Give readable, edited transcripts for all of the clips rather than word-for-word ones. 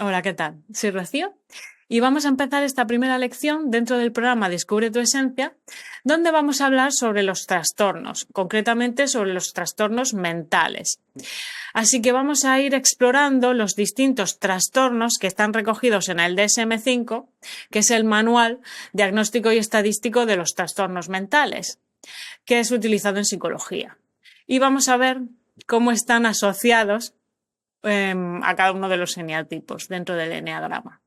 Hola, ¿qué tal? Soy Rocío y vamos a empezar esta primera lección dentro del programa Descubre tu esencia, donde vamos a hablar sobre los trastornos, concretamente sobre los trastornos mentales. Así que vamos a ir explorando los distintos trastornos que están recogidos en el DSM-5, que es el Manual Diagnóstico y Estadístico de los Trastornos Mentales, que es utilizado en psicología. Y vamos a ver cómo están asociados a cada uno de los eneatipos dentro del eneagrama.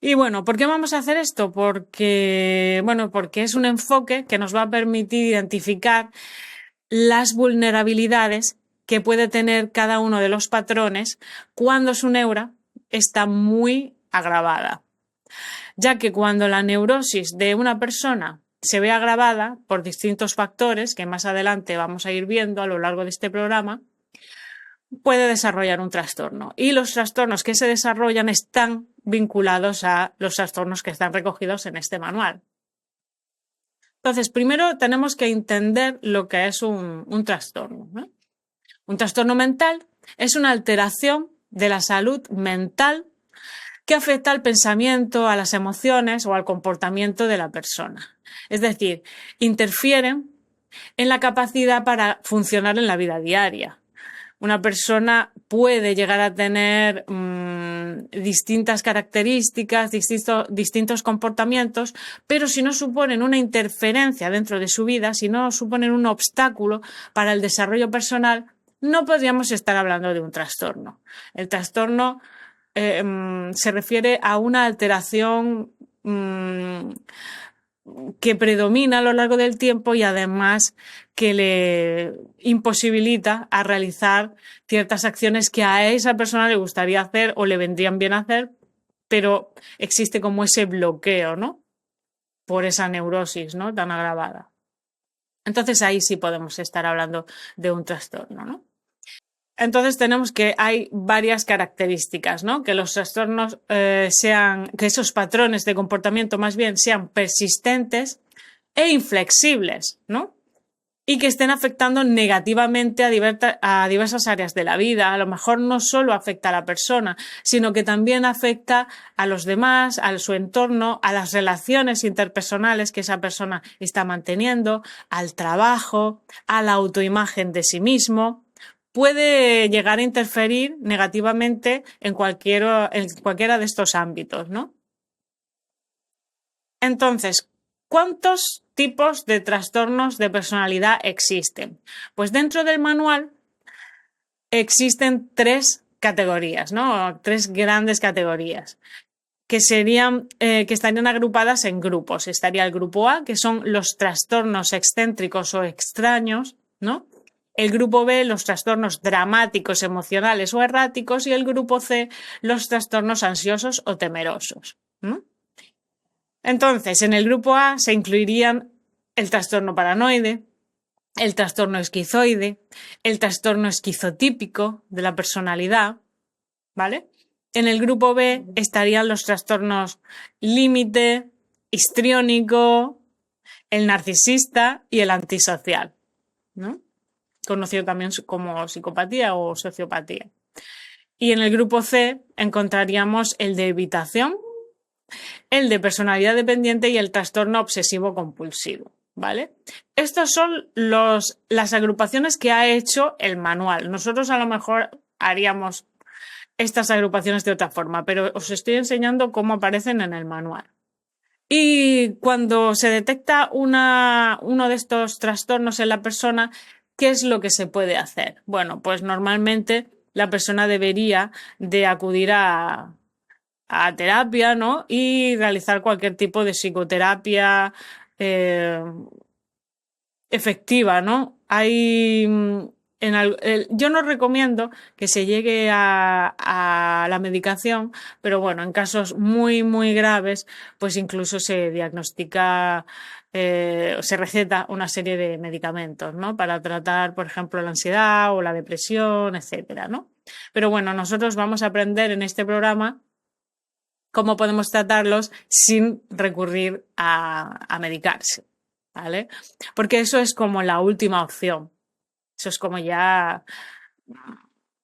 Y bueno, ¿por qué vamos a hacer esto? Porque es un enfoque que nos va a permitir identificar las vulnerabilidades que puede tener cada uno de los patrones cuando su neura está muy agravada. Ya que cuando la neurosis de una persona se ve agravada por distintos factores que más adelante vamos a ir viendo a lo largo de este programa, puede desarrollar un trastorno. Y los trastornos que se desarrollan están vinculados a los trastornos que están recogidos en este manual. Entonces, primero tenemos que entender lo que es un trastorno, ¿no? Un trastorno mental es una alteración de la salud mental que afecta al pensamiento, a las emociones o al comportamiento de la persona. Es decir, interfieren en la capacidad para funcionar en la vida diaria. Una persona puede llegar a tener distintas características, distintos comportamientos, pero si no suponen una interferencia dentro de su vida, si no suponen un obstáculo para el desarrollo personal, no podríamos estar hablando de un trastorno. El trastorno se refiere a una alteración que predomina a lo largo del tiempo y además que le imposibilita a realizar ciertas acciones que a esa persona le gustaría hacer o le vendrían bien hacer, pero existe como ese bloqueo, ¿no? Por esa neurosis, ¿no? Tan agravada. Entonces ahí sí podemos estar hablando de un trastorno, ¿no? Entonces tenemos que hay varias características, ¿no? Que los trastornos que esos patrones de comportamiento más bien sean persistentes e inflexibles, ¿no? Y que estén afectando negativamente a diversas áreas de la vida. A lo mejor no solo afecta a la persona, sino que también afecta a los demás, a su entorno, a las relaciones interpersonales que esa persona está manteniendo, al trabajo, a la autoimagen de sí mismo. Puede llegar a interferir negativamente en cualquiera de estos ámbitos, ¿no? Entonces, ¿cuántos tipos de trastornos de personalidad existen? Pues dentro del manual existen 3 categorías, ¿no? 3 grandes categorías que estarían agrupadas en grupos. Estaría el grupo A, que son los trastornos excéntricos o extraños, ¿no? El grupo B, los trastornos dramáticos, emocionales o erráticos, y el grupo C, los trastornos ansiosos o temerosos, ¿no? Entonces, en el grupo A se incluirían el trastorno paranoide, el trastorno esquizoide, el trastorno esquizotípico de la personalidad, ¿vale? En el grupo B estarían los trastornos límite, histriónico, el narcisista y el antisocial, ¿no? Conocido también como psicopatía o sociopatía. Y en el grupo C encontraríamos el de evitación, el de personalidad dependiente y el trastorno obsesivo compulsivo, ¿vale? Estas son las agrupaciones que ha hecho el manual. Nosotros a lo mejor haríamos estas agrupaciones de otra forma, pero os estoy enseñando cómo aparecen en el manual. Y cuando se detecta uno de estos trastornos en la persona, ¿qué es lo que se puede hacer? Bueno, pues normalmente la persona debería de acudir a terapia, ¿no? Y realizar cualquier tipo de psicoterapia efectiva, ¿no? Yo no recomiendo que se llegue a la medicación, pero bueno, en casos muy, muy graves, pues incluso se diagnostica, se receta una serie de medicamentos, ¿no? Para tratar, por ejemplo, la ansiedad o la depresión, etcétera, ¿no? Pero bueno, nosotros vamos a aprender en este programa cómo podemos tratarlos sin recurrir a medicarse, ¿vale? Porque eso es como la última opción. Eso es como ya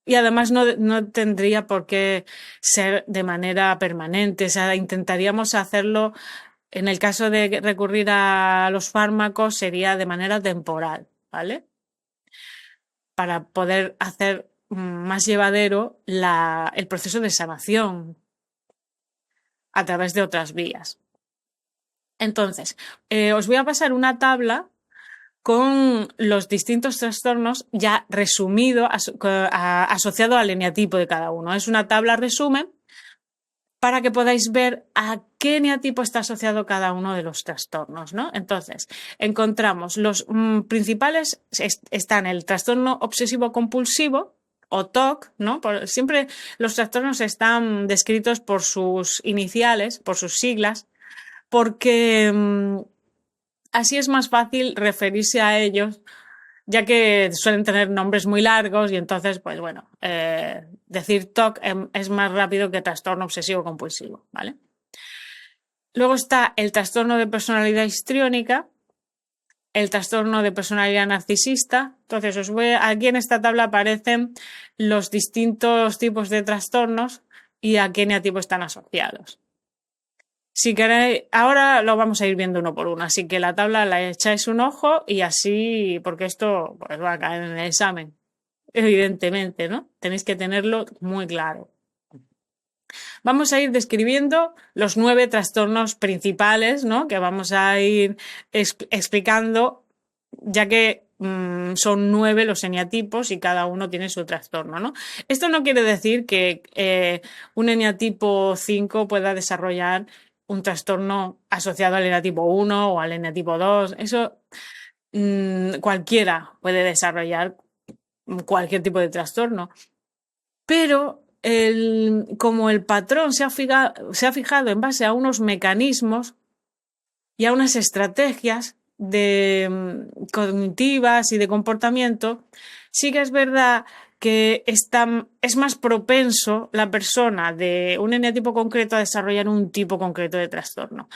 Y además no tendría por qué ser de manera permanente. O sea, intentaríamos hacerlo, en el caso de recurrir a los fármacos, sería de manera temporal, ¿vale? Para poder hacer más llevadero el proceso de sanación a través de otras vías. Entonces, os voy a pasar una tabla con los distintos trastornos ya resumido, asociado al eneatipo de cada uno. Es una tabla resumen para que podáis ver a qué eneatipo está asociado cada uno de los trastornos, ¿no? Entonces, encontramos los principales, están el trastorno obsesivo-compulsivo, o TOC, ¿no? Siempre los trastornos están descritos por sus iniciales, por sus siglas, porque así es más fácil referirse a ellos, ya que suelen tener nombres muy largos y entonces, pues bueno, decir TOC es más rápido que trastorno obsesivo compulsivo, ¿vale? Luego está el trastorno de personalidad histriónica, el trastorno de personalidad narcisista. Entonces, aquí en esta tabla aparecen los distintos tipos de trastornos y a qué eneatipo están asociados. Si queréis, ahora lo vamos a ir viendo uno por uno, así que la tabla la echáis un ojo y así, porque esto pues, va a caer en el examen, evidentemente, ¿no? Tenéis que tenerlo muy claro. Vamos a ir describiendo los 9 trastornos principales, ¿no? Que vamos a ir explicando, ya que son 9 los eneatipos y cada uno tiene su trastorno, ¿no? Esto no quiere decir que un eneatipo 5 pueda desarrollar un trastorno asociado al eneatipo 1 o al eneatipo 2. Eso cualquiera puede desarrollar cualquier tipo de trastorno. Pero como el patrón se ha fijado en base a unos mecanismos y a unas estrategias cognitivas y de comportamiento, sí que es verdad que es más propenso la persona de un eneatipo concreto a desarrollar un tipo concreto de trastorno.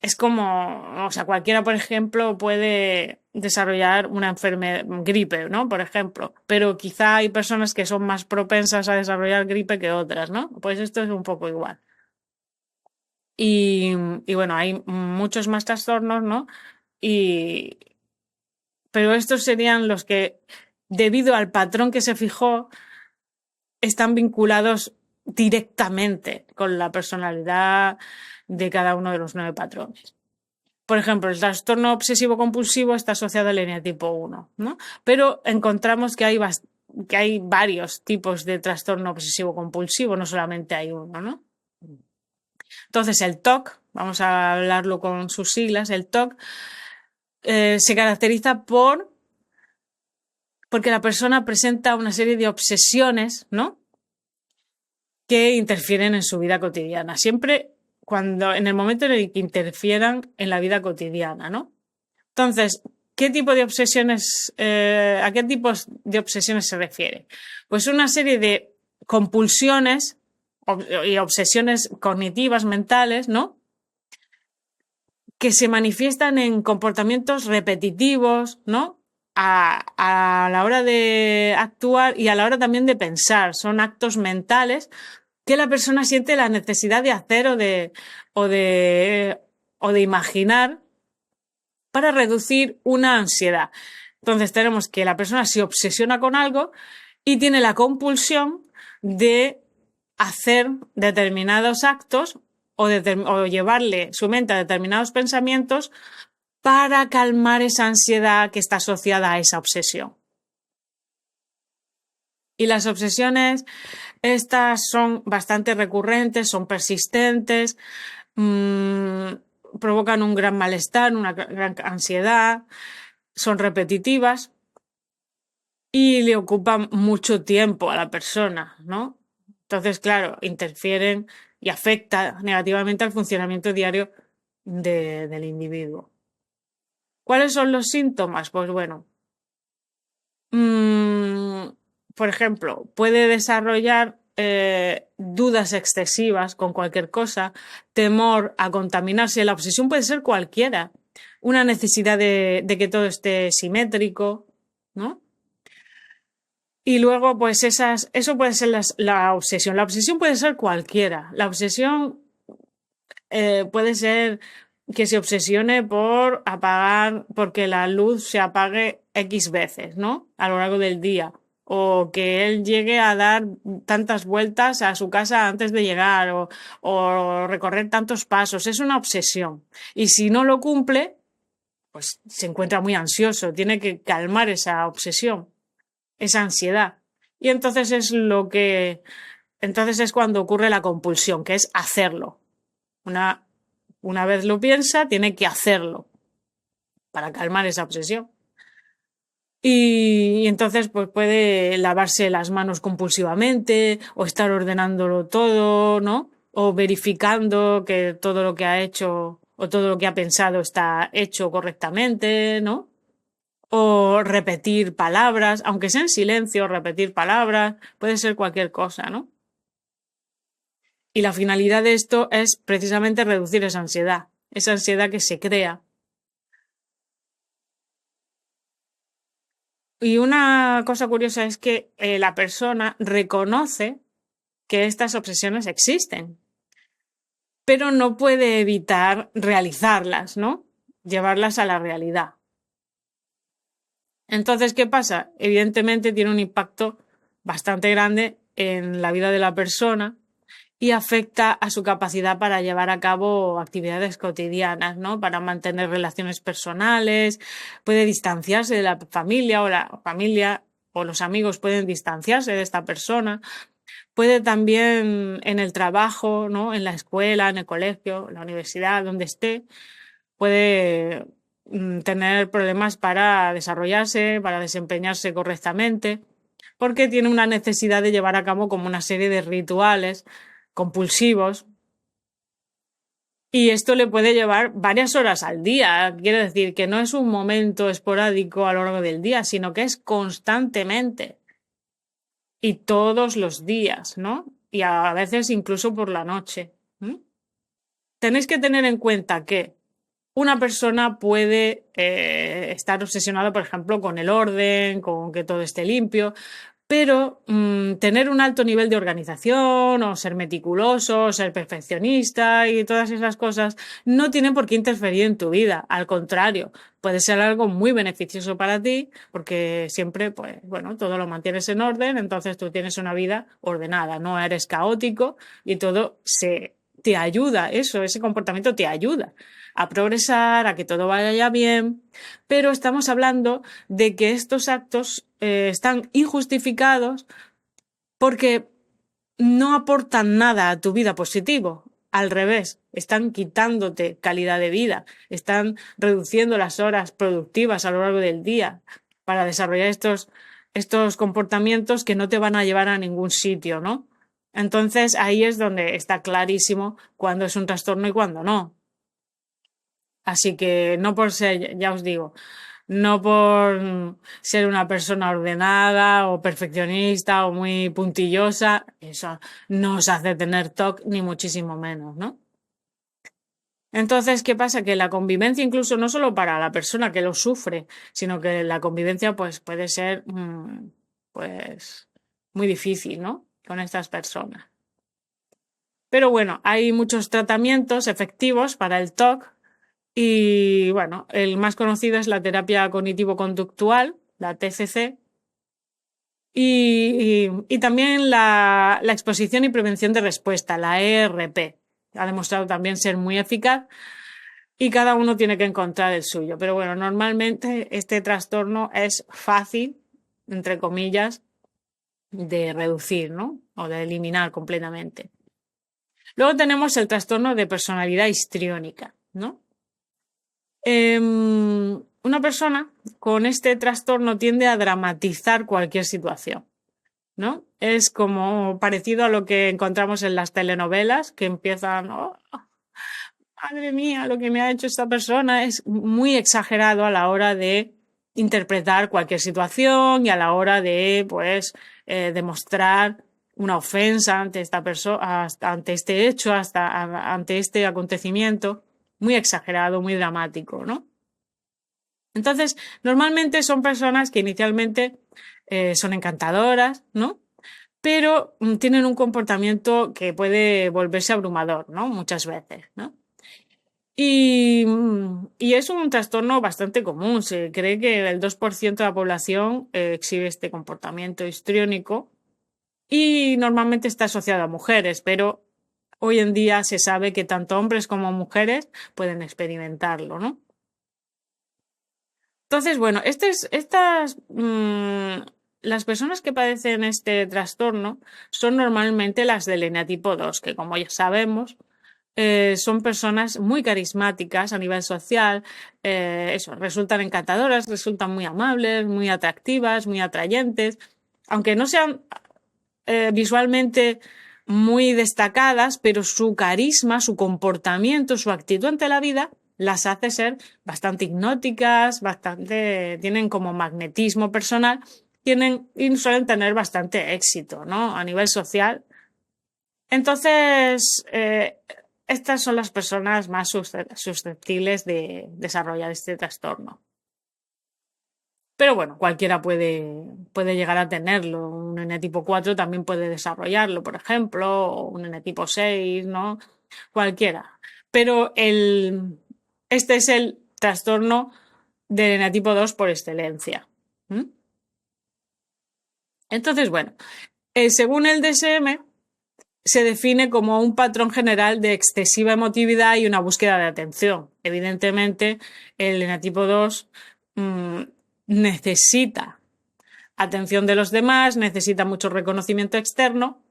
Es como, o sea, cualquiera, por ejemplo, puede desarrollar una enfermedad, gripe, ¿no? Por ejemplo, pero quizá hay personas que son más propensas a desarrollar gripe que otras, ¿no? Pues esto es un poco igual. Y bueno, hay muchos más trastornos, ¿no? Pero estos serían los que, debido al patrón que se fijó, están vinculados directamente con la personalidad de cada uno de los 9 patrones. Por ejemplo, el trastorno obsesivo-compulsivo está asociado al eneatipo 1, ¿no? Pero encontramos que hay varios tipos de trastorno obsesivo-compulsivo, no solamente hay uno, ¿no? Entonces, el TOC, vamos a hablarlo con sus siglas, el TOC se caracteriza porque la persona presenta una serie de obsesiones, ¿no? Que interfieren en su vida cotidiana. Siempre en el momento en el que interfieran en la vida cotidiana, ¿no? Entonces, ¿qué tipo de obsesiones, a qué tipos de obsesiones se refiere? Pues una serie de compulsiones y obsesiones cognitivas, mentales, ¿no? Que se manifiestan en comportamientos repetitivos, ¿no? A la hora de actuar y a la hora también de pensar. Son actos mentales que la persona siente la necesidad de hacer o de imaginar para reducir una ansiedad. Entonces tenemos que la persona se obsesiona con algo y tiene la compulsión de hacer determinados actos o llevarle su mente a determinados pensamientos para calmar esa ansiedad que está asociada a esa obsesión. Y las obsesiones, estas son bastante recurrentes, son persistentes, provocan un gran malestar, una gran ansiedad, son repetitivas y le ocupan mucho tiempo a la persona, ¿no? Entonces, claro, interfieren y afectan negativamente al funcionamiento diario del individuo. ¿Cuáles son los síntomas? Pues bueno, por ejemplo, puede desarrollar dudas excesivas con cualquier cosa, temor a contaminarse. La obsesión puede ser cualquiera. Una necesidad de que todo esté simétrico, ¿no? Y luego, pues eso puede ser la obsesión. La obsesión puede ser cualquiera. La obsesión puede ser que se obsesione por porque la luz se apague X veces, ¿no? A lo largo del día. O que él llegue a dar tantas vueltas a su casa antes de llegar, o recorrer tantos pasos. Es una obsesión. Y si no lo cumple, pues se encuentra muy ansioso. Tiene que calmar esa obsesión, esa ansiedad. Y entonces es cuando ocurre la compulsión, que es hacerlo. Una vez lo piensa, tiene que hacerlo para calmar esa obsesión. Y entonces pues puede lavarse las manos compulsivamente o estar ordenándolo todo, ¿no? O verificando que todo lo que ha hecho o todo lo que ha pensado está hecho correctamente, ¿no? O repetir palabras, aunque sea en silencio, repetir palabras, puede ser cualquier cosa, ¿no? Y la finalidad de esto es precisamente reducir esa ansiedad que se crea. Y una cosa curiosa es que la persona reconoce que estas obsesiones existen, pero no puede evitar realizarlas, ¿no? Llevarlas a la realidad. Entonces, ¿qué pasa? Evidentemente tiene un impacto bastante grande en la vida de la persona y afecta a su capacidad para llevar a cabo actividades cotidianas, ¿no? Para mantener relaciones personales, puede distanciarse de la familia o los amigos pueden distanciarse de esta persona. Puede también en el trabajo, ¿no? En la escuela, en el colegio, en la universidad, donde esté, puede tener problemas para desarrollarse, para desempeñarse correctamente, porque tiene una necesidad de llevar a cabo como una serie de rituales compulsivos y esto le puede llevar varias horas al día. Quiere decir que no es un momento esporádico a lo largo del día, sino que es constantemente y todos los días, ¿no? Y a veces incluso por la noche. Tenéis que tener en cuenta que una persona puede estar obsesionada, por ejemplo, con el orden, con que todo esté limpio, pero tener un alto nivel de organización o ser meticuloso, ser perfeccionista y todas esas cosas no tienen por qué interferir en tu vida. Al contrario, puede ser algo muy beneficioso para ti porque siempre, pues, bueno, todo lo mantienes en orden, entonces tú tienes una vida ordenada, no eres caótico y te ayuda, ese comportamiento te ayuda a progresar, a que todo vaya bien, pero estamos hablando de que estos actos están injustificados porque no aportan nada a tu vida positivo. Al revés, están quitándote calidad de vida, están reduciendo las horas productivas a lo largo del día para desarrollar estos comportamientos que no te van a llevar a ningún sitio, ¿no? Entonces ahí es donde está clarísimo cuándo es un trastorno y cuándo no. Así que no por ser, ya os digo, no por ser una persona ordenada o perfeccionista o muy puntillosa, eso no os hace tener TOC ni muchísimo menos, ¿no? Entonces, ¿qué pasa? Que la convivencia, incluso no solo para la persona que lo sufre, sino que la convivencia pues puede ser pues muy difícil, ¿no? Con estas personas. Pero bueno, hay muchos tratamientos efectivos para el TOC. Y bueno, el más conocido es la terapia cognitivo-conductual, la TCC, y también la exposición y prevención de respuesta, la ERP. Ha demostrado también ser muy eficaz y cada uno tiene que encontrar el suyo. Pero bueno, normalmente este trastorno es fácil, entre comillas, de reducir, ¿no? O de eliminar completamente. Luego tenemos el trastorno de personalidad histriónica, ¿no? Una persona con este trastorno tiende a dramatizar cualquier situación, ¿no? Es como parecido a lo que encontramos en las telenovelas, que empiezan, oh, madre mía, lo que me ha hecho esta persona. Es muy exagerado a la hora de interpretar cualquier situación y a la hora de, pues, demostrar una ofensa ante esta persona, ante este hecho, ante este acontecimiento. Muy exagerado, muy dramático, ¿no? Entonces, normalmente son personas que inicialmente son encantadoras, ¿no? Pero tienen un comportamiento que puede volverse abrumador, ¿no? Muchas veces, ¿no? Y es un trastorno bastante común. Se cree que el 2% de la población exhibe este comportamiento histriónico y normalmente está asociado a mujeres, pero hoy en día se sabe que tanto hombres como mujeres pueden experimentarlo, ¿no? Entonces, bueno, las personas que padecen este trastorno son normalmente las del eneatipo 2, que como ya sabemos, son personas muy carismáticas a nivel social, resultan encantadoras, resultan muy amables, muy atractivas, muy atrayentes, aunque no sean visualmente muy destacadas, pero su carisma, su comportamiento, su actitud ante la vida las hace ser bastante hipnóticas, tienen como magnetismo personal, y suelen tener bastante éxito, ¿no? A nivel social. Entonces, estas son las personas más susceptibles de desarrollar este trastorno. Pero bueno, cualquiera puede llegar a tenerlo. Un eneatipo 4 también puede desarrollarlo, por ejemplo, o un eneatipo 6, ¿no? Cualquiera. Pero este es el trastorno del eneatipo 2 por excelencia. ¿Mm? Entonces, bueno, según el DSM, se define como un patrón general de excesiva emotividad y una búsqueda de atención. Evidentemente, el eneatipo 2 necesita atención de los demás, necesita mucho reconocimiento externo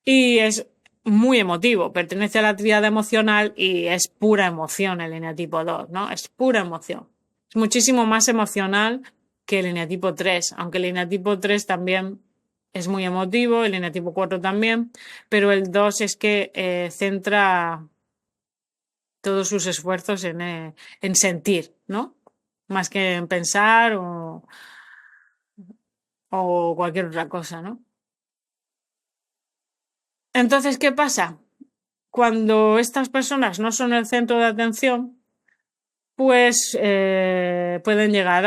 y es muy emotivo, pertenece a la tríada emocional y es pura emoción el eneatipo 2, ¿no? Es pura emoción. Es muchísimo más emocional que el eneatipo 3, aunque el eneatipo 3 también es muy emotivo, el eneatipo 4 también, pero el 2 es que centra todos sus esfuerzos en sentir, ¿no? Más que en pensar o cualquier otra cosa, ¿no? Entonces, ¿qué pasa? Cuando estas personas no son el centro de atención, pues pueden llegar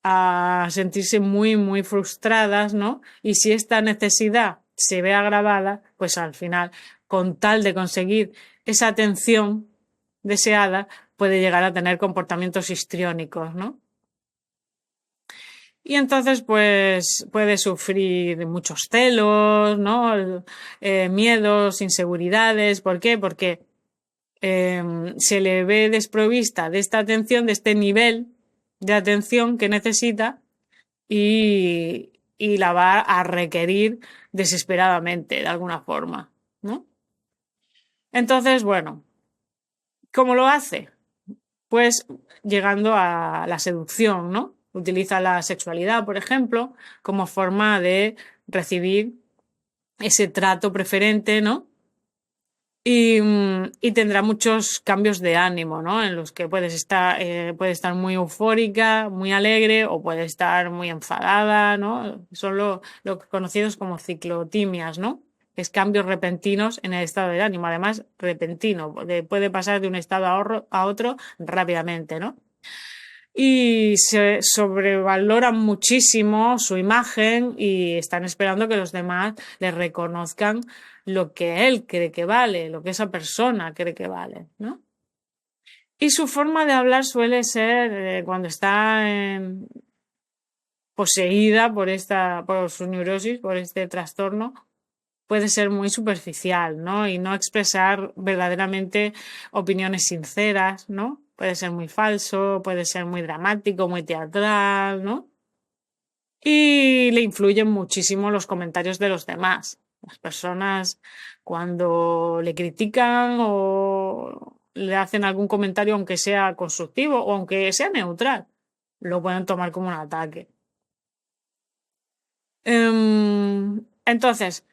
a sentirse muy, muy frustradas, ¿no? Y si esta necesidad se ve agravada, pues al final, con tal de conseguir esa atención deseada, puede llegar a tener comportamientos histriónicos, ¿no? Y entonces, pues, puede sufrir muchos celos, ¿no? Miedos, inseguridades. ¿Por qué? Porque se le ve desprovista de esta atención, de este nivel de atención que necesita y la va a requerir desesperadamente, de alguna forma, ¿no? Entonces, bueno, ¿cómo lo hace? Pues llegando a la seducción, ¿no? Utiliza la sexualidad, por ejemplo, como forma de recibir ese trato preferente, ¿no? Y tendrá muchos cambios de ánimo, ¿no? En los que puede estar muy eufórica, muy alegre o puede estar muy enfadada, ¿no? Son lo conocidos como ciclotimias, ¿no? Es cambios repentinos en el estado de ánimo, además repentino, puede pasar de un estado a otro rápidamente, ¿no? Y se sobrevaloran muchísimo su imagen y están esperando que los demás le reconozcan lo que él cree que vale, lo que esa persona cree que vale, ¿no? Y su forma de hablar suele ser cuando está poseída por su neurosis, por este trastorno, puede ser muy superficial, ¿no? Y no expresar verdaderamente opiniones sinceras, ¿no? Puede ser muy falso, puede ser muy dramático, muy teatral, ¿no? Y le influyen muchísimo los comentarios de los demás. Las personas cuando le critican o le hacen algún comentario, aunque sea constructivo o aunque sea neutral, lo pueden tomar como un ataque. Entonces,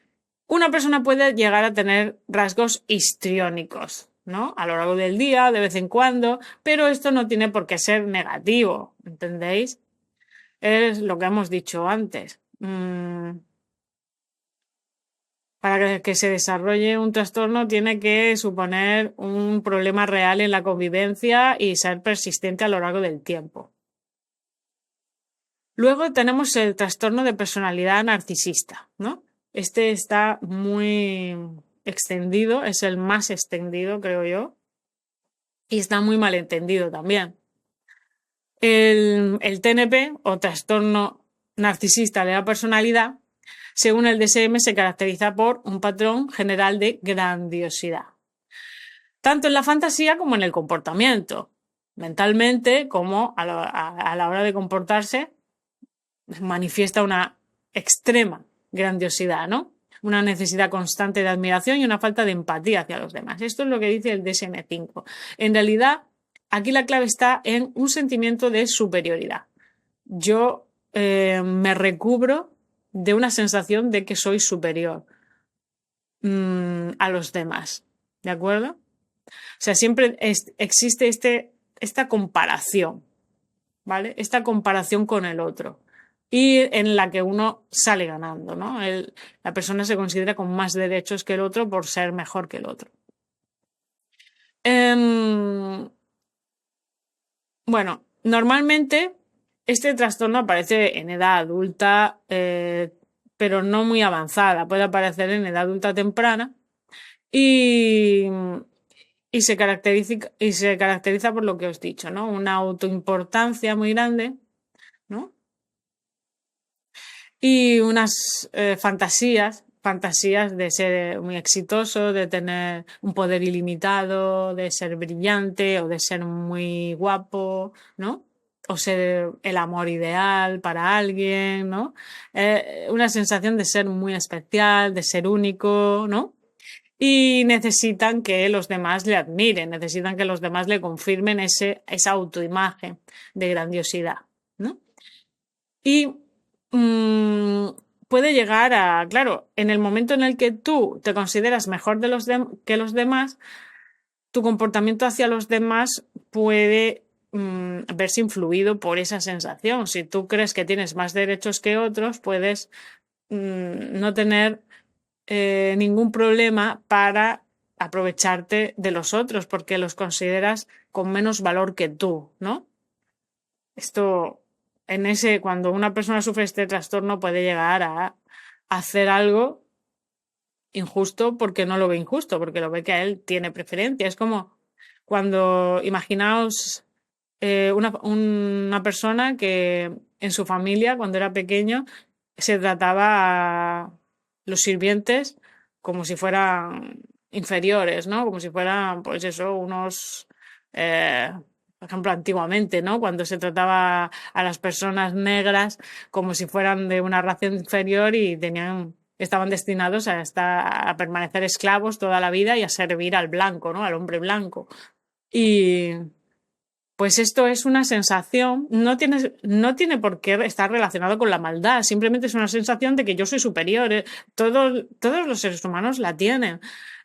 una persona puede llegar a tener rasgos histriónicos, ¿no? A lo largo del día, de vez en cuando, pero esto no tiene por qué ser negativo, ¿entendéis? Es lo que hemos dicho antes. Para que se desarrolle un trastorno tiene que suponer un problema real en la convivencia y ser persistente a lo largo del tiempo. Luego tenemos el trastorno de personalidad narcisista, ¿no? Este está muy extendido, es el más extendido, creo yo, y está muy mal entendido también. El TNP, o trastorno narcisista de la personalidad, según el DSM, se caracteriza por un patrón general de grandiosidad, tanto en la fantasía como en el comportamiento, mentalmente como a la hora de comportarse, manifiesta una extrema grandiosidad, ¿no? Una necesidad constante de admiración y una falta de empatía hacia los demás. Esto es lo que dice el DSM-5. En realidad, aquí la clave está en un sentimiento de superioridad. Yo me recubro de una sensación de que soy superior a los demás, ¿de acuerdo? O sea, siempre existe esta comparación, ¿vale? Esta comparación con el otro y en la que uno sale ganando, ¿no? La persona se considera con más derechos que el otro por ser mejor que el otro. Bueno, normalmente este trastorno aparece en edad adulta, pero no muy avanzada. Puede aparecer en edad adulta temprana y se caracteriza por lo que os he dicho, ¿no? Una autoimportancia muy grande, ¿no? Y unas fantasías de ser muy exitoso, de tener un poder ilimitado, de ser brillante o de ser muy guapo, ¿no? O ser el amor ideal para alguien, ¿no? Una sensación de ser muy especial, de ser único, ¿no? Y necesitan que los demás le admiren, necesitan que los demás le confirmen esa autoimagen de grandiosidad, ¿no? Y puede llegar a, claro, en el momento en el que tú te consideras mejor que los demás, tu comportamiento hacia los demás puede verse influido por esa sensación. Si tú crees que tienes más derechos que otros, puedes no tener ningún problema para aprovecharte de los otros porque los consideras con menos valor que tú, ¿no? Esto, cuando una persona sufre este trastorno puede llegar a hacer algo injusto porque no lo ve injusto, porque lo ve que a él tiene preferencia. Es como cuando, imaginaos una persona que en su familia, cuando era pequeño, se trataba a los sirvientes como si fueran inferiores, ¿no? Como si fueran, pues eso, unos... por ejemplo, antiguamente, ¿no? Cuando se trataba a las personas negras como si fueran de una raza inferior y estaban destinados a permanecer esclavos toda la vida y a servir al blanco, ¿no? Al hombre blanco. Y pues esto es una sensación, no tiene por qué estar relacionado con la maldad, simplemente es una sensación de que yo soy superior. Todos los seres humanos la tienen.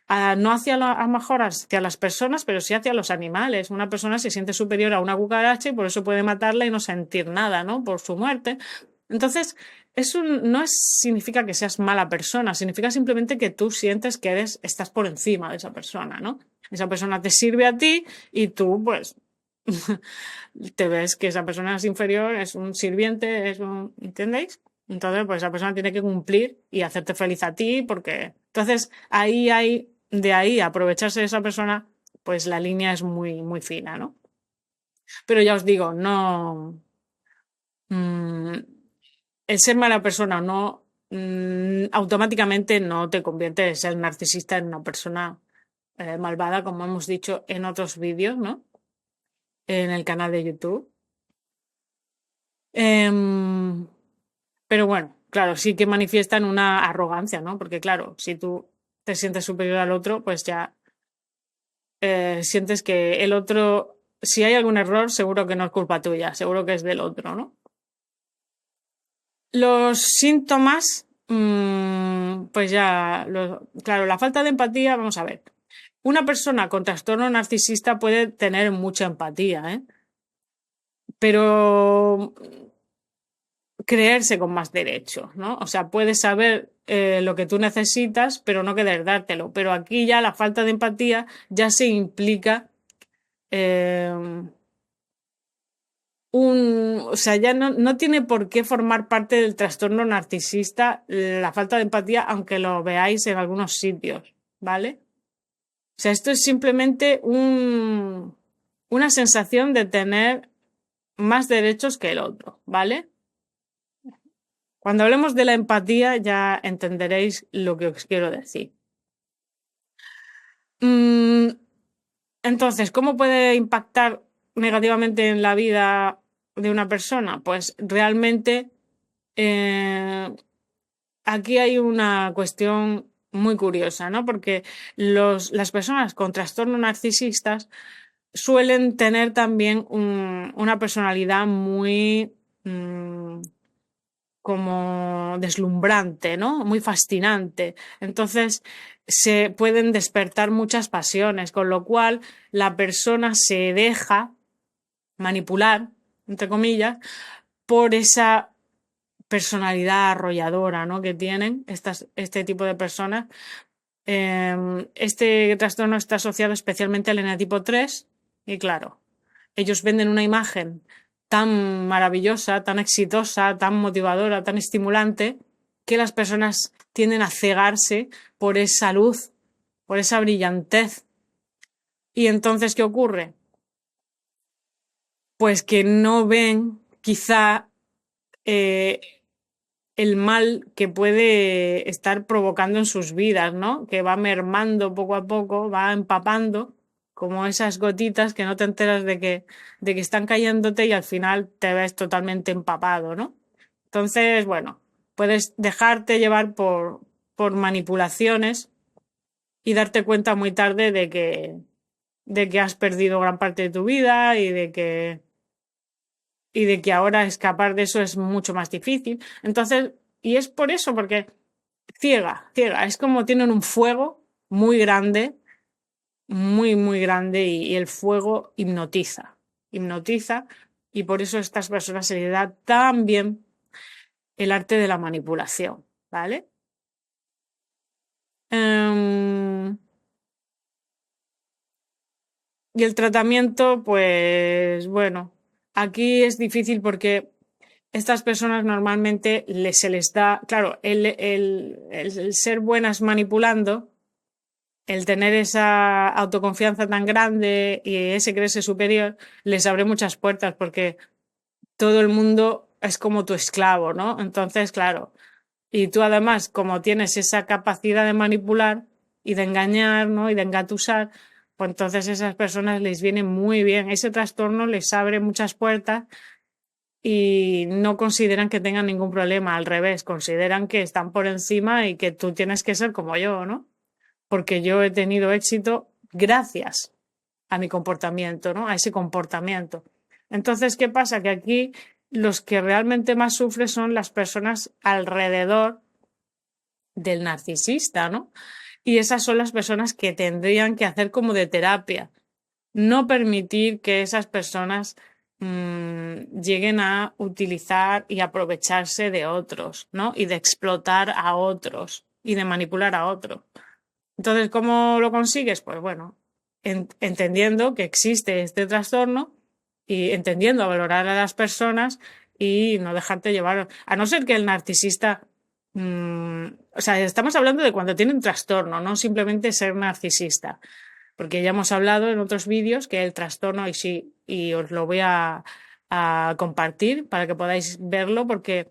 No a lo mejor hacia las personas, pero sí hacia los animales. Una persona se siente superior a una cucaracha y por eso puede matarla y no sentir nada, ¿no? Por su muerte. Entonces, eso no significa que seas mala persona, significa simplemente que tú sientes que estás por encima de esa persona, ¿no? Esa persona te sirve a ti y tú, pues, te ves que esa persona es inferior, es un sirviente, ¿entendéis? Entonces, pues esa persona tiene que cumplir y hacerte feliz a ti porque... Entonces, de ahí aprovecharse de esa persona, pues la línea es muy, muy fina, ¿no? Pero ya os digo, no... el ser mala persona no... automáticamente no te convierte en ser narcisista en una persona malvada, como hemos dicho en otros vídeos, ¿no? En el canal de YouTube. Pero bueno, claro, sí que manifiestan una arrogancia, ¿no? Porque claro, si tú te sientes superior al otro, pues ya sientes que el otro, si hay algún error, seguro que no es culpa tuya, seguro que es del otro, ¿no? Los síntomas, pues ya, claro, la falta de empatía, vamos a ver. Una persona con trastorno narcisista puede tener mucha empatía, ¿eh? Pero creerse con más derecho, ¿no? O sea, puedes saber lo que tú necesitas, pero no querer dártelo. Pero aquí ya la falta de empatía ya se implica eh, o sea, ya no tiene por qué formar parte del trastorno narcisista la falta de empatía, aunque lo veáis en algunos sitios, ¿vale? O sea, esto es simplemente una sensación de tener más derechos que el otro, ¿vale? Cuando hablemos de la empatía ya entenderéis lo que os quiero decir. Entonces, ¿cómo puede impactar negativamente en la vida de una persona? Pues realmente eh, aquí hay una cuestión muy curiosa, ¿no? Porque las personas con trastornos narcisistas suelen tener también una personalidad muy como deslumbrante, ¿no? Muy fascinante. Entonces se pueden despertar muchas pasiones, con lo cual la persona se deja manipular, entre comillas, por esa personalidad arrolladora, ¿no? Que tienen este tipo de personas. Este trastorno está asociado especialmente al eneatipo 3 y claro, ellos venden una imagen tan maravillosa, tan exitosa, tan motivadora, tan estimulante, que las personas tienden a cegarse por esa luz, por esa brillantez. ¿Y entonces qué ocurre? Pues que no ven quizá eh, el mal que puede estar provocando en sus vidas, ¿no? Que va mermando poco a poco, va empapando, como esas gotitas que no te enteras de que están cayéndote y al final te ves totalmente empapado, ¿no? Entonces, bueno, puedes dejarte llevar por manipulaciones y darte cuenta muy tarde de que has perdido gran parte de tu vida y de que ahora escapar de eso es mucho más difícil. Entonces, y es por eso, porque ciega, es como tienen un fuego muy grande, muy, muy grande y el fuego hipnotiza y por eso a estas personas se les da tan bien el arte de la manipulación, ¿vale? Um, y el tratamiento, pues bueno, aquí es difícil porque estas personas normalmente se les da, claro, el ser buenas manipulando, el tener esa autoconfianza tan grande y ese creerse superior, les abre muchas puertas porque todo el mundo es como tu esclavo, ¿no? Entonces, claro, y tú además, como tienes esa capacidad de manipular y de engañar, ¿no? Y de engatusar, pues entonces a esas personas les viene muy bien. Ese trastorno les abre muchas puertas y no consideran que tengan ningún problema, al revés, consideran que están por encima y que tú tienes que ser como yo, ¿no? Porque yo he tenido éxito gracias a mi comportamiento, ¿no? A ese comportamiento. Entonces, ¿qué pasa? Que aquí los que realmente más sufren son las personas alrededor del narcisista, ¿no? Y esas son las personas que tendrían que hacer como de terapia. No permitir que esas personas lleguen a utilizar y aprovecharse de otros, ¿no? Y de explotar a otros y de manipular a otros. Entonces, ¿cómo lo consigues? Pues bueno, entendiendo que existe este trastorno y entendiendo a valorar a las personas y no dejarte llevar, a no ser que el narcisista, o sea, estamos hablando de cuando tiene un trastorno, no simplemente ser narcisista, porque ya hemos hablado en otros vídeos que el trastorno, y sí, y os lo voy a compartir para que podáis verlo, porque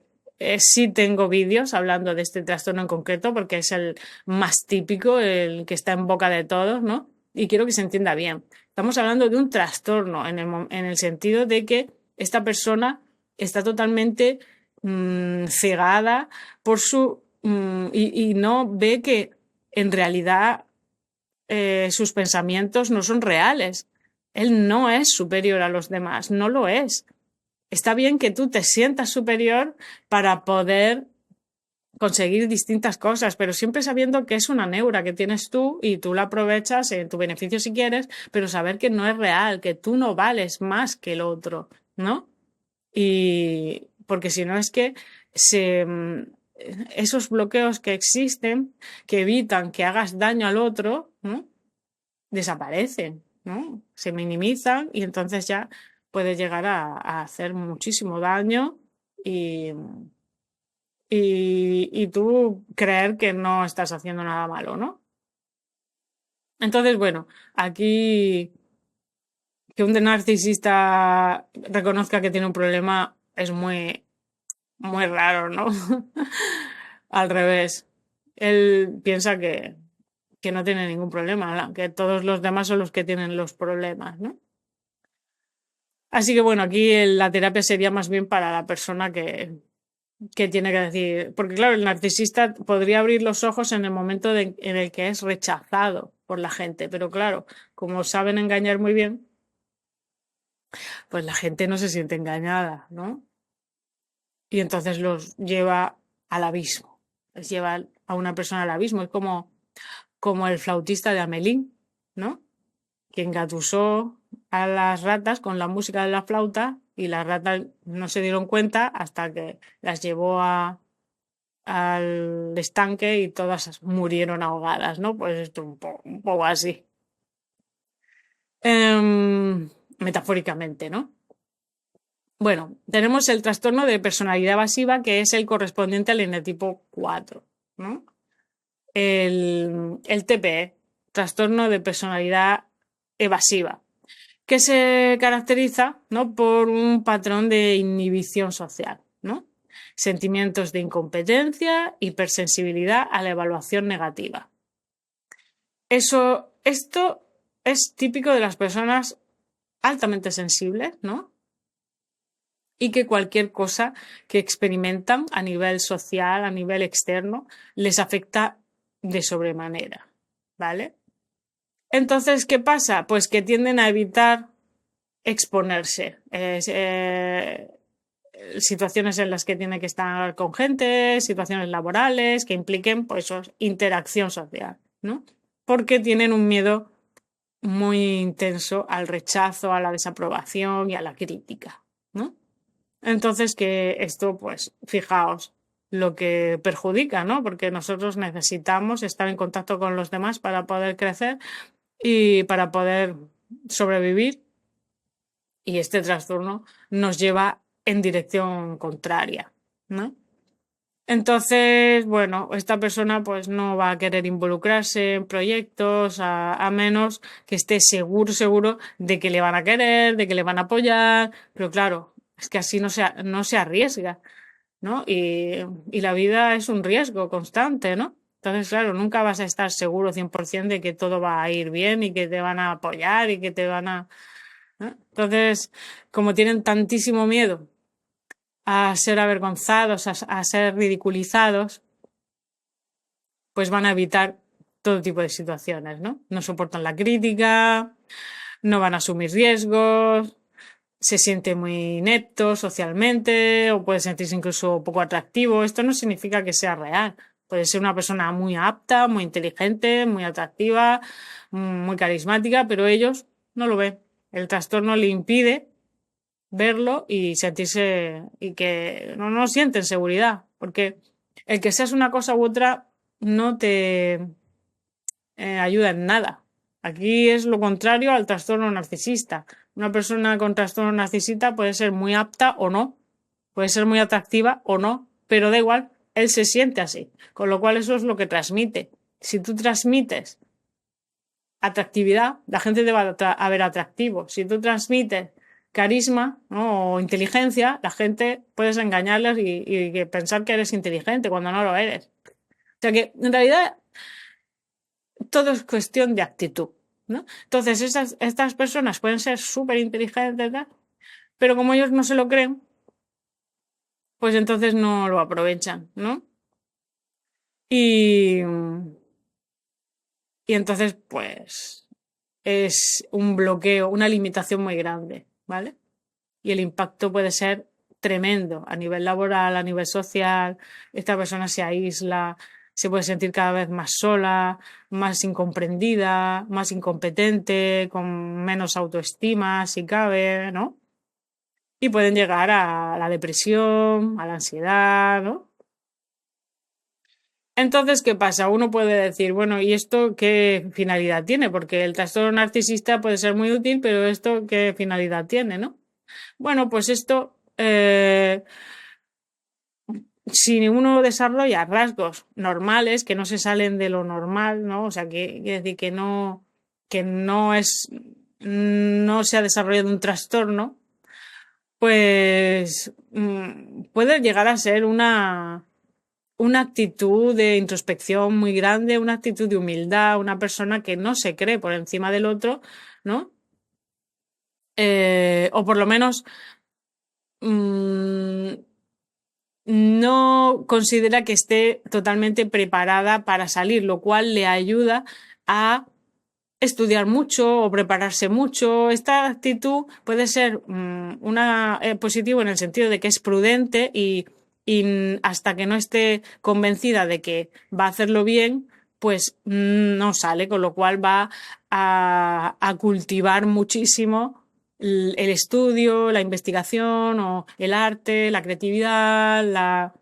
sí tengo vídeos hablando de este trastorno en concreto, porque es el más típico, el que está en boca de todos, ¿no? Y quiero que se entienda bien. Estamos hablando de un trastorno en el sentido de que esta persona está totalmente cegada por y no ve que en realidad sus pensamientos no son reales. Él no es superior a los demás, no lo es. Está bien que tú te sientas superior para poder conseguir distintas cosas, pero siempre sabiendo que es una neura que tienes tú y tú la aprovechas en tu beneficio si quieres, pero saber que no es real, que tú no vales más que el otro, ¿no? Y porque si no es que esos bloqueos que existen, que evitan que hagas daño al otro, ¿no? Desaparecen, ¿no? Se minimizan y entonces ya puede llegar a hacer muchísimo daño y tú creer que no estás haciendo nada malo, ¿no? Entonces, bueno, aquí que un narcisista reconozca que tiene un problema es muy, muy raro, ¿no? Al revés. Él piensa que no tiene ningún problema, que todos los demás son los que tienen los problemas, ¿no? Así que bueno, aquí la terapia sería más bien para la persona que tiene que decir, porque claro, el narcisista podría abrir los ojos en el momento en el que es rechazado por la gente, pero claro, como saben engañar muy bien, pues la gente no se siente engañada, ¿no? Y entonces los lleva al abismo, les lleva a una persona al abismo, es como el flautista de Amelín, ¿no? Que engatusó a las ratas con la música de la flauta y las ratas no se dieron cuenta hasta que las llevó al estanque y todas murieron ahogadas, ¿no? Pues esto un poco así. Metafóricamente, ¿no? Bueno, tenemos el trastorno de personalidad evasiva, que es el correspondiente al eneatipo 4, ¿no? El TPE, trastorno de personalidad evasiva, que se caracteriza, ¿no?, por un patrón de inhibición social, ¿no? Sentimientos de incompetencia, hipersensibilidad a la evaluación negativa. Esto es típico de las personas altamente sensibles, ¿no? Y que cualquier cosa que experimentan a nivel social, a nivel externo, les afecta de sobremanera, ¿vale? Entonces, ¿qué pasa? Pues que tienden a evitar exponerse. Situaciones en las que tiene que estar con gente, situaciones laborales que impliquen pues interacción social, ¿no? Porque tienen un miedo muy intenso al rechazo, a la desaprobación y a la crítica, ¿no? Entonces que esto, pues, fijaos lo que perjudica, ¿no? Porque nosotros necesitamos estar en contacto con los demás para poder crecer y para poder sobrevivir, y este trastorno nos lleva en dirección contraria, ¿no? Entonces, bueno, esta persona pues no va a querer involucrarse en proyectos a menos que esté seguro de que le van a querer, de que le van a apoyar, pero claro, es que así no se arriesga, ¿no? Y la vida es un riesgo constante, ¿no? Entonces, claro, nunca vas a estar seguro 100% de que todo va a ir bien y que te van a apoyar y que te van a... ¿no? Entonces, como tienen tantísimo miedo a ser avergonzados, a ser ridiculizados, pues van a evitar todo tipo de situaciones, ¿no? No soportan la crítica, no van a asumir riesgos, se siente muy inepto socialmente o puede sentirse incluso poco atractivo. Esto no significa que sea real. Puede ser una persona muy apta, muy inteligente, muy atractiva, muy carismática, pero ellos no lo ven. El trastorno le impide verlo y sentirse y que no sienten seguridad, porque el que seas una cosa u otra no te ayuda en nada. Aquí es lo contrario al trastorno narcisista. Una persona con trastorno narcisista puede ser muy apta o no, puede ser muy atractiva o no, pero da igual, él se siente así, con lo cual eso es lo que transmite. Si tú transmites atractividad, la gente te va a ver atractivo. Si tú transmites carisma, ¿no?, o inteligencia, la gente puedes engañarles y pensar que eres inteligente cuando no lo eres. O sea que en realidad todo es cuestión de actitud, ¿no? Entonces estas personas pueden ser súper inteligentes, ¿verdad? Pero como ellos no se lo creen, pues entonces no lo aprovechan, ¿no? Y entonces pues es un bloqueo, una limitación muy grande, ¿vale? Y el impacto puede ser tremendo a nivel laboral, a nivel social. Esta persona se aísla, se puede sentir cada vez más sola, más incomprendida, más incompetente, con menos autoestima, si cabe, ¿no? y pueden llegar a la depresión, a la ansiedad, ¿no? Entonces, ¿qué pasa? Uno puede decir, bueno, ¿y esto qué finalidad tiene? Porque el trastorno narcisista puede ser muy útil, pero ¿esto qué finalidad tiene, no? Bueno, pues esto, si uno desarrolla rasgos normales que no se salen de lo normal, ¿no? O sea, que quiere decir que no se ha desarrollado un trastorno, pues puede llegar a ser una actitud de introspección muy grande, una actitud de humildad, una persona que no se cree por encima del otro, ¿no? O por lo menos no considera que esté totalmente preparada para salir, lo cual le ayuda a estudiar mucho o prepararse mucho. Esta actitud puede ser una positivo en el sentido de que es prudente y hasta que no esté convencida de que va a hacerlo bien, pues no sale, con lo cual va a cultivar muchísimo el estudio, la investigación o el arte, la creatividad, la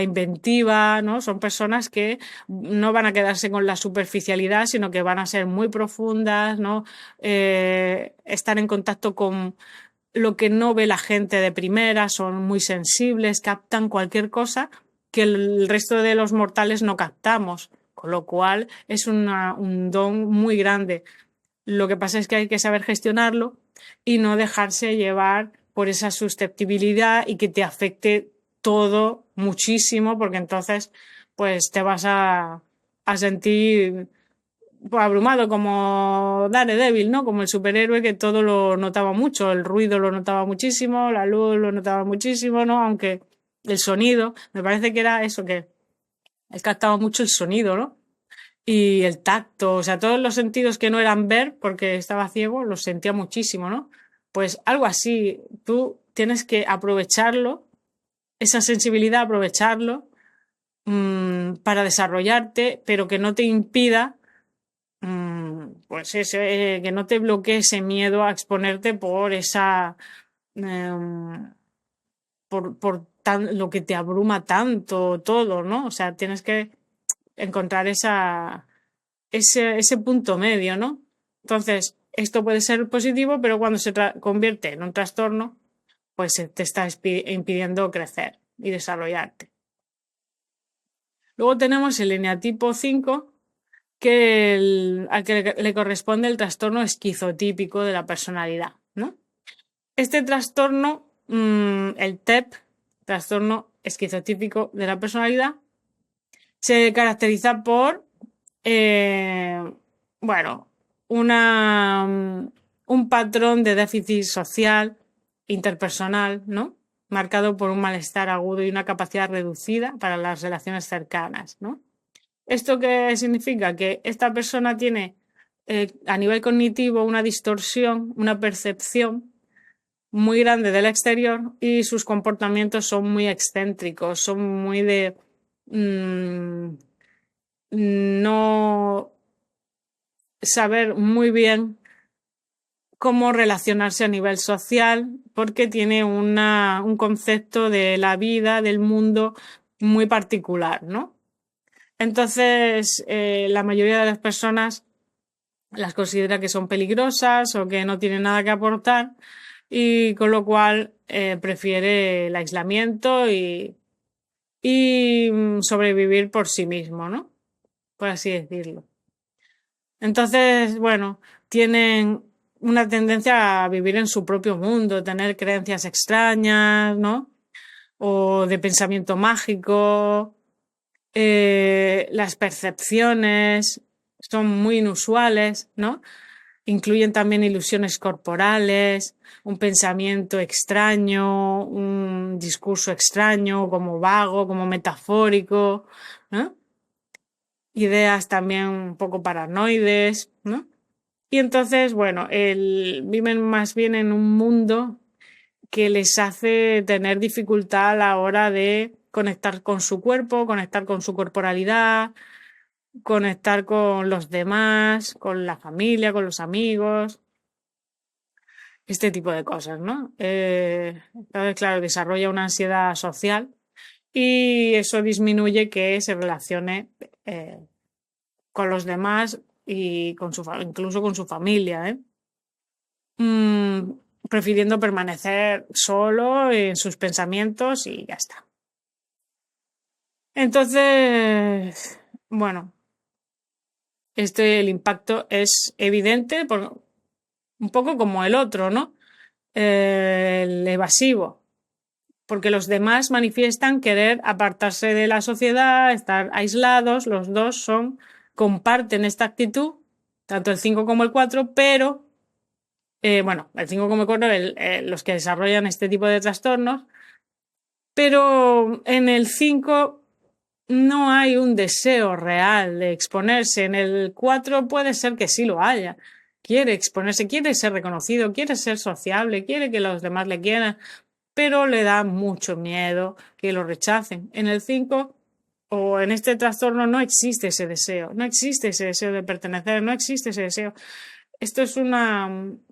inventiva, ¿no? Son personas que no van a quedarse con la superficialidad, sino que van a ser muy profundas, ¿no? Estar en contacto con lo que no ve la gente de primera, son muy sensibles, captan cualquier cosa que el resto de los mortales no captamos, con lo cual es un don muy grande. Lo que pasa es que hay que saber gestionarlo y no dejarse llevar por esa susceptibilidad y que te afecte todo muchísimo, porque entonces pues te vas a sentir pues, abrumado como Daredevil, ¿no? Como el superhéroe que todo lo notaba mucho, el ruido lo notaba muchísimo, la luz lo notaba muchísimo, ¿no? Aunque el sonido, me parece que era eso, que él captaba mucho el sonido, ¿no? Y el tacto, o sea, todos los sentidos que no eran ver porque estaba ciego, los sentía muchísimo, ¿no? Pues algo así, tú tienes que aprovecharlo, esa sensibilidad, aprovecharlo para desarrollarte, pero que no te impida, pues que no te bloquee ese miedo a exponerte por em, lo que te abruma tanto todo, ¿no? O sea, tienes que encontrar ese punto medio, ¿no? Entonces, esto puede ser positivo, pero cuando se convierte en un trastorno, pues te está impidiendo crecer y desarrollarte. Luego tenemos el eneatipo 5, al que le corresponde el trastorno esquizotípico de la personalidad, ¿no? Este trastorno, el TEP, trastorno esquizotípico de la personalidad, se caracteriza por bueno, un patrón de déficit social, interpersonal, ¿no? Marcado por un malestar agudo y una capacidad reducida para las relaciones cercanas, ¿no? ¿Esto qué significa? Que esta persona tiene a nivel cognitivo una distorsión, una percepción muy grande del exterior y sus comportamientos son muy excéntricos, son muy de no saber muy bien cómo relacionarse a nivel social, porque tiene un concepto de la vida, del mundo muy particular, ¿no? Entonces, la mayoría de las personas las considera que son peligrosas o que no tienen nada que aportar y con lo cual prefiere el aislamiento y sobrevivir por sí mismo, ¿no? Por así decirlo. Entonces, bueno, tienen una tendencia a vivir en su propio mundo, tener creencias extrañas, ¿no? O de pensamiento mágico. Las percepciones son muy inusuales, ¿no? Incluyen también ilusiones corporales, un pensamiento extraño, un discurso extraño, como vago, como metafórico, ¿no? Ideas también un poco paranoides, ¿no? Y entonces, bueno, viven más bien en un mundo que les hace tener dificultad a la hora de conectar con su cuerpo, conectar con su corporalidad, conectar con los demás, con la familia, con los amigos. este tipo de cosas, ¿no? Entonces, claro, desarrolla una ansiedad social y eso disminuye que se relacione con los demás y incluso con su familia, ¿eh? Prefiriendo permanecer solo en sus pensamientos y ya está. Entonces, bueno, el impacto es evidente, un poco como el otro, ¿no? El evasivo, porque los demás manifiestan querer apartarse de la sociedad, estar aislados, los dos comparten esta actitud, tanto el 5 como el 4, pero, bueno, el 5 como el 4, los que desarrollan este tipo de trastornos, pero en el 5 no hay un deseo real de exponerse. En el 4 puede ser que sí lo haya. Quiere exponerse, quiere ser reconocido, quiere ser sociable, quiere que los demás le quieran, pero le da mucho miedo que lo rechacen. En el 5 o en este trastorno no existe ese deseo, no existe ese deseo de pertenecer, no existe ese deseo. Esto es un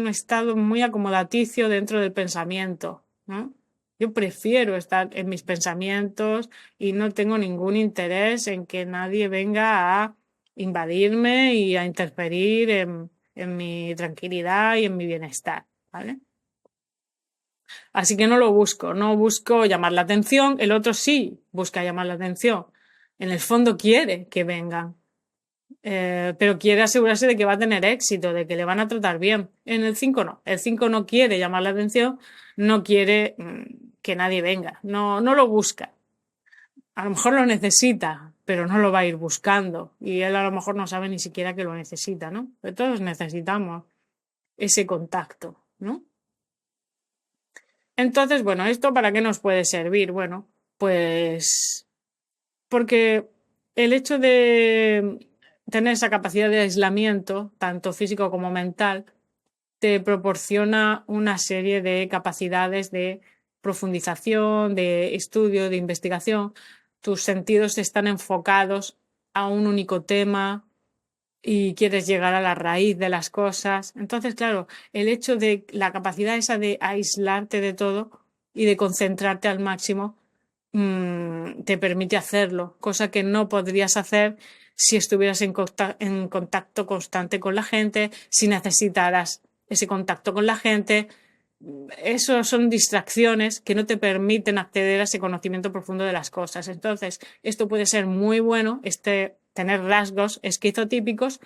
estado muy acomodaticio dentro del pensamiento, ¿no? Yo prefiero estar en mis pensamientos y no tengo ningún interés en que nadie venga a invadirme y a interferir en mi tranquilidad y en mi bienestar, ¿vale? Así que no busco llamar la atención. El otro sí busca llamar la atención. En el fondo quiere que vengan, pero quiere asegurarse de que va a tener éxito, de que le van a tratar bien. En el 5 no. El 5 no quiere llamar la atención, no quiere que nadie venga, no lo busca. A lo mejor lo necesita, pero no lo va a ir buscando. Y él a lo mejor no sabe ni siquiera que lo necesita, ¿no? Pero todos necesitamos ese contacto, ¿no? Entonces, bueno, ¿esto para qué nos puede servir? Bueno, pues porque el hecho de tener esa capacidad de aislamiento, tanto físico como mental, te proporciona una serie de capacidades de profundización, de estudio, de investigación. Tus sentidos están enfocados a un único tema y quieres llegar a la raíz de las cosas. Entonces, claro, el hecho de la capacidad esa de aislarte de todo y de concentrarte al máximo te permite hacerlo, cosa que no podrías hacer si estuvieras en contacto constante con la gente, si necesitaras ese contacto con la gente. Eso son distracciones que no te permiten acceder a ese conocimiento profundo de las cosas. Entonces, esto puede ser muy bueno, tener rasgos esquizotípicos,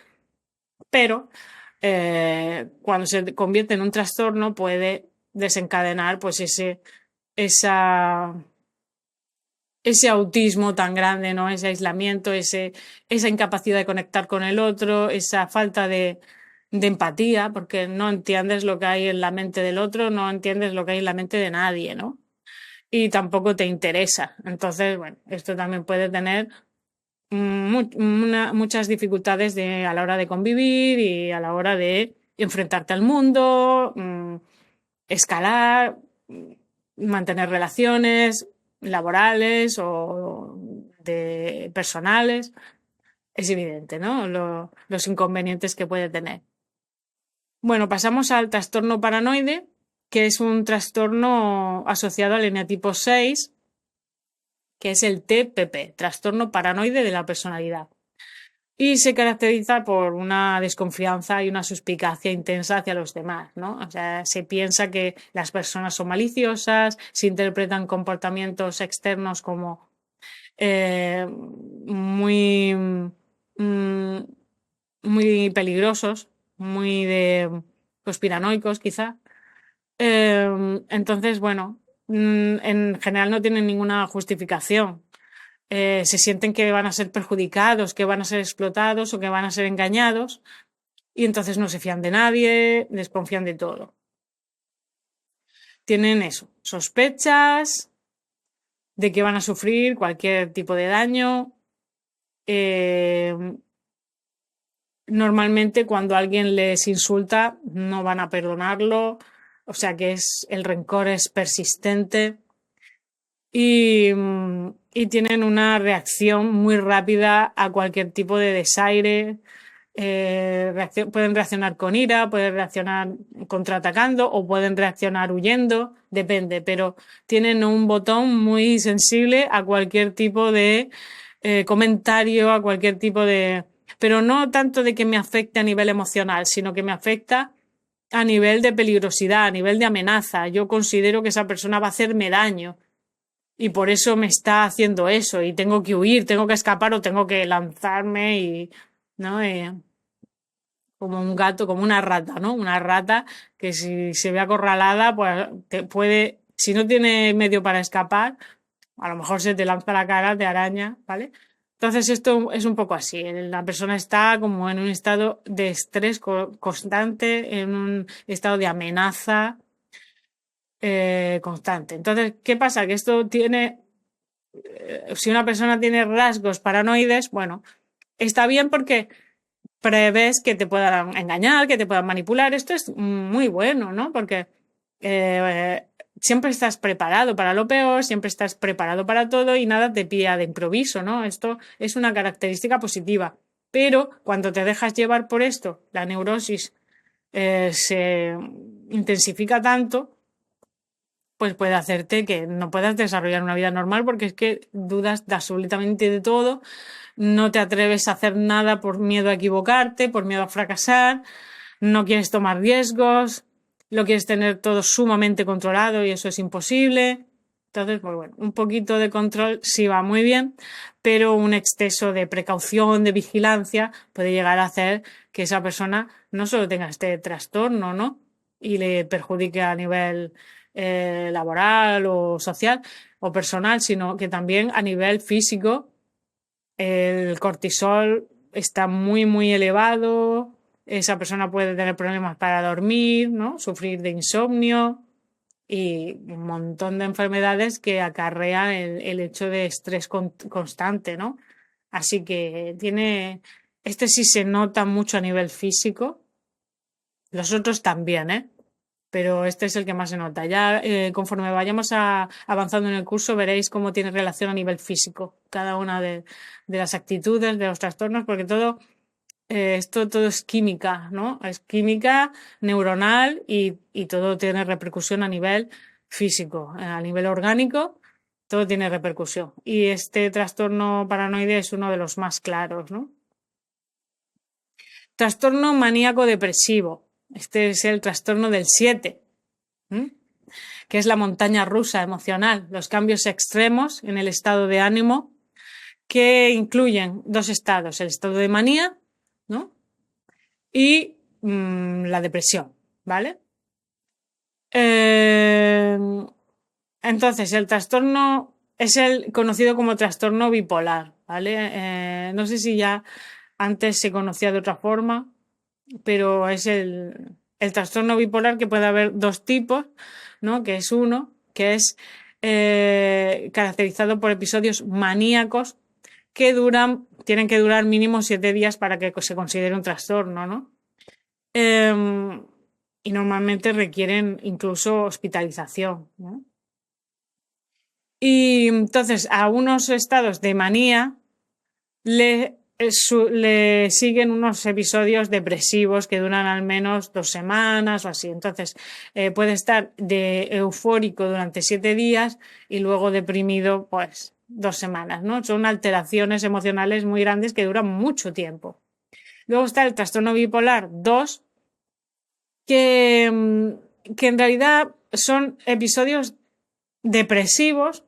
pero cuando se convierte en un trastorno puede desencadenar pues ese autismo tan grande, ¿no? Ese aislamiento, esa incapacidad de conectar con el otro, esa falta de empatía, porque no entiendes lo que hay en la mente del otro, no entiendes lo que hay en la mente de nadie, ¿no? Y tampoco te interesa. Entonces, bueno, esto también puede tener muchas dificultades a la hora de convivir y a la hora de enfrentarte al mundo, escalar, mantener relaciones laborales o de personales. Es evidente, ¿no? Los inconvenientes que puede tener. Bueno, pasamos al trastorno paranoide, que es un trastorno asociado al eneatipo 6, que es el TPP, trastorno paranoide de la personalidad. Y se caracteriza por una desconfianza y una suspicacia intensa hacia los demás, ¿no? O sea, se piensa que las personas son maliciosas, se interpretan comportamientos externos como muy, muy peligrosos, muy de conspiranoicos quizá. Entonces, bueno, en general no tienen ninguna justificación. Se sienten que van a ser perjudicados, que van a ser explotados o que van a ser engañados y entonces no se fían de nadie, desconfían de todo. Tienen eso, sospechas de que van a sufrir cualquier tipo de daño. Normalmente cuando alguien les insulta no van a perdonarlo, o sea que el rencor es persistente y tienen una reacción muy rápida a cualquier tipo de desaire. pueden reaccionar con ira, pueden reaccionar contraatacando o pueden reaccionar huyendo, depende, pero tienen un botón muy sensible a cualquier tipo de comentario, a cualquier tipo de... Pero no tanto de que me afecte a nivel emocional, sino que me afecta a nivel de peligrosidad, a nivel de amenaza. Yo considero que esa persona va a hacerme daño y por eso me está haciendo eso y tengo que huir, tengo que escapar o tengo que lanzarme y, ¿no? Como un gato, como una rata, ¿no? Una rata que si se ve acorralada, pues te puede, si no tiene medio para escapar, a lo mejor se te lanza a la cara, te araña, ¿vale? Entonces esto es un poco así. La persona está como en un estado de estrés constante, en un estado de amenaza constante. Entonces, ¿qué pasa? Que esto tiene, si una persona tiene rasgos paranoides, bueno, está bien porque prevés que te puedan engañar, que te puedan manipular. Esto es muy bueno, ¿no? Porque siempre estás preparado para lo peor, siempre estás preparado para todo y nada te pilla de improviso, ¿no? Esto es una característica positiva. Pero cuando te dejas llevar por esto, la neurosis se intensifica tanto, pues puede hacerte que no puedas desarrollar una vida normal porque es que dudas de absolutamente de todo, no te atreves a hacer nada por miedo a equivocarte, por miedo a fracasar, no quieres tomar riesgos, lo quieres tener todo sumamente controlado y eso es imposible. Entonces, pues bueno, un poquito de control sí va muy bien, pero un exceso de precaución, de vigilancia, puede llegar a hacer que esa persona no solo tenga este trastorno, ¿no? Y le perjudique a nivel laboral o social o personal, sino que también a nivel físico el cortisol está muy, muy elevado, esa persona puede tener problemas para dormir, ¿no? Sufrir de insomnio y un montón de enfermedades que acarrean el hecho de estrés constante, ¿no? Así que este sí se nota mucho a nivel físico, los otros también, ¿eh? Pero este es el que más se nota. Ya conforme vayamos avanzando en el curso veréis cómo tiene relación a nivel físico cada una de las actitudes, de los trastornos, porque esto todo es química, ¿no? Es química neuronal y todo tiene repercusión a nivel físico, a nivel orgánico, todo tiene repercusión. Y este trastorno paranoide es uno de los más claros, ¿no? Trastorno maníaco depresivo. Este es el trastorno del 7. Que es la montaña rusa emocional, los cambios extremos en el estado de ánimo que incluyen dos estados, el estado de manía, ¿no? Y la depresión, ¿vale? Entonces, el trastorno es el conocido como trastorno bipolar, ¿vale? No sé si ya antes se conocía de otra forma, pero es el trastorno bipolar, que puede haber dos tipos, ¿no? Que es uno, que es caracterizado por episodios maníacos que tienen que durar mínimo 7 días para que se considere un trastorno, ¿no? Y normalmente requieren incluso hospitalización, ¿no? Y entonces a unos estados de manía le siguen unos episodios depresivos que duran al menos 2 semanas o así. Entonces, puede estar de eufórico durante 7 días y luego deprimido, pues, 2 semanas, ¿no? Son alteraciones emocionales muy grandes que duran mucho tiempo. Luego está el trastorno bipolar 2, que en realidad son episodios depresivos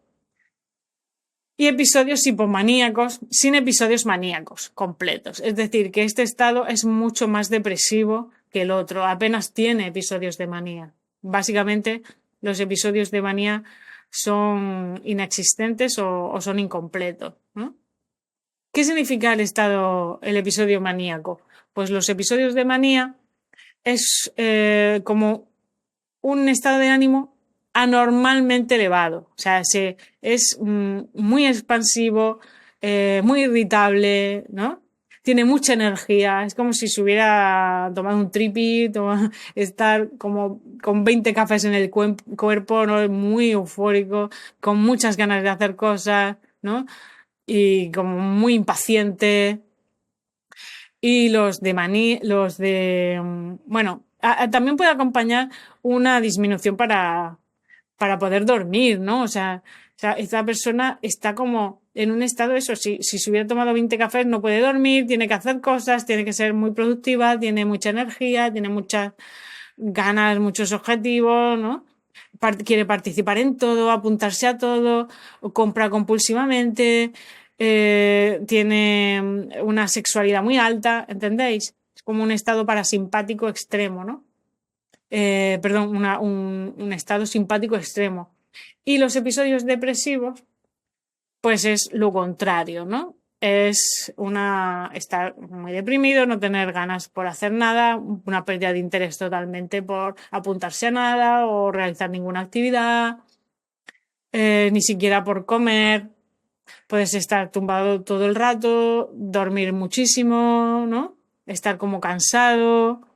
y episodios hipomaníacos sin episodios maníacos completos. Es decir, que este estado es mucho más depresivo que el otro, apenas tiene episodios de manía. Básicamente, los episodios de manía son inexistentes o son incompletos, ¿no? ¿Qué significa el episodio maníaco? Pues los episodios de manía es como un estado de ánimo anormalmente elevado. O sea, es muy expansivo, muy irritable, ¿no? Tiene mucha energía, es como si se hubiera tomado un tripi, estar como con 20 cafés en el cuerpo, ¿no? Muy eufórico, con muchas ganas de hacer cosas, ¿no? Y como muy impaciente. Y bueno, también puede acompañar una disminución para poder dormir, ¿no? O sea, esta persona está como en un estado, eso, si se hubiera tomado 20 cafés no puede dormir, tiene que hacer cosas, tiene que ser muy productiva, tiene mucha energía, tiene muchas ganas, muchos objetivos, ¿no? Quiere participar en todo, apuntarse a todo, compra compulsivamente, tiene una sexualidad muy alta, ¿entendéis? Es como un estado parasimpático extremo, ¿no? Perdón, un estado simpático extremo. Y los episodios depresivos, pues es lo contrario, ¿no? Es estar muy deprimido, no tener ganas por hacer nada, una pérdida de interés totalmente por apuntarse a nada o realizar ninguna actividad, ni siquiera por comer. Puedes estar tumbado todo el rato, dormir muchísimo, ¿no? Estar como cansado,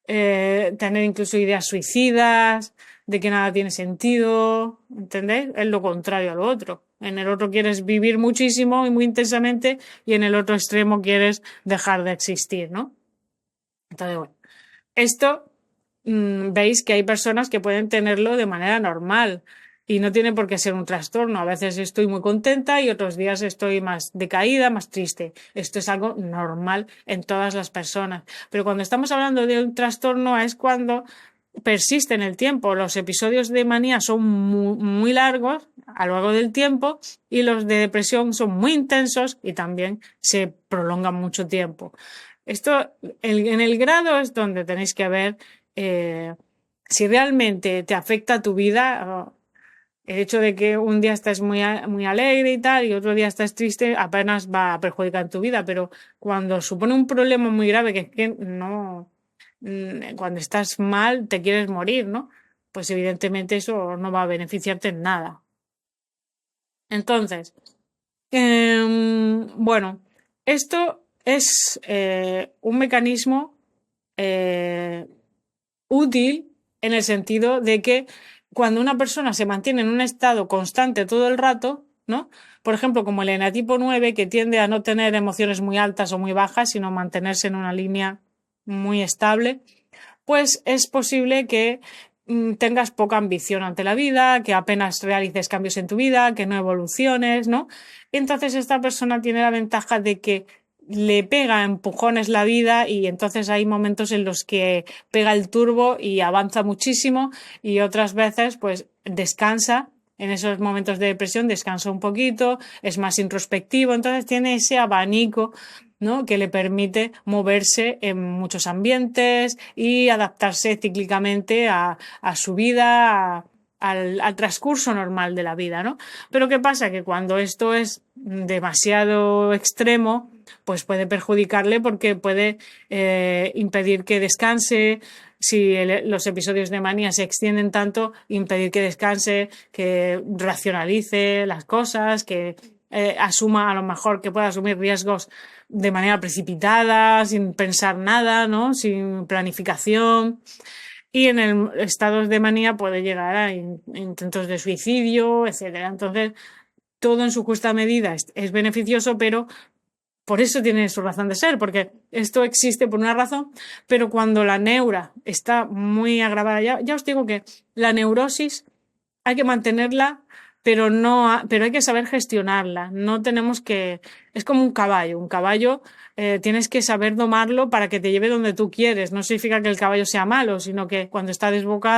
tener incluso ideas suicidas, de que nada tiene sentido, ¿entendéis? Es lo contrario a lo otro. En el otro quieres vivir muchísimo y muy intensamente y en el otro extremo quieres dejar de existir, ¿no? Entonces, bueno, esto veis que hay personas que pueden tenerlo de manera normal y no tiene por qué ser un trastorno. A veces estoy muy contenta y otros días estoy más decaída, más triste. Esto es algo normal en todas las personas. Pero cuando estamos hablando de un trastorno es cuando persiste en el tiempo. Los episodios de manía son muy, muy largos a lo largo del tiempo y los de depresión son muy intensos y también se prolongan mucho tiempo. Esto, en el grado es donde tenéis que ver si realmente te afecta tu vida. El hecho de que un día estés muy alegre y tal y otro día estás triste apenas va a perjudicar tu vida, pero cuando supone un problema muy grave que es que no, cuando estás mal te quieres morir, ¿no? Pues evidentemente eso no va a beneficiarte en nada. Entonces, bueno, esto es un mecanismo eh, útil en el sentido de que cuando una persona se mantiene en un estado constante todo el rato, ¿no? Por ejemplo, como el enatipo 9, que tiende a no tener emociones muy altas o muy bajas, sino mantenerse en una línea muy estable, pues es posible que tengas poca ambición ante la vida, que apenas realices cambios en tu vida, que no evoluciones, ¿no? Entonces esta persona tiene la ventaja de que le pega empujones la vida y entonces hay momentos en los que pega el turbo y avanza muchísimo y otras veces pues descansa. En esos momentos de depresión descansa un poquito, es más introspectivo, entonces tiene ese abanico, ¿no? Que le permite moverse en muchos ambientes y adaptarse cíclicamente a su vida, al transcurso normal de la vida, ¿no? Pero ¿qué pasa? Que cuando esto es demasiado extremo, pues puede perjudicarle porque puede impedir que descanse. Si los episodios de manía se extienden tanto, impedir que descanse, que racionalice las cosas, que asuma a lo mejor que pueda asumir riesgos de manera precipitada, sin pensar nada, ¿no? Sin planificación. Y en el estados de manía puede llegar a intentos de suicidio, etcétera. Entonces, todo en su justa medida es beneficioso, pero por eso tiene su razón de ser, porque esto existe por una razón, pero cuando la neura está muy agravada, ya os digo que la neurosis hay que mantenerla, pero pero hay que saber gestionarla. No tenemos que, es como un caballo tienes que saber domarlo para que te lleve donde tú quieres. No significa que el caballo sea malo, sino que cuando está desbocado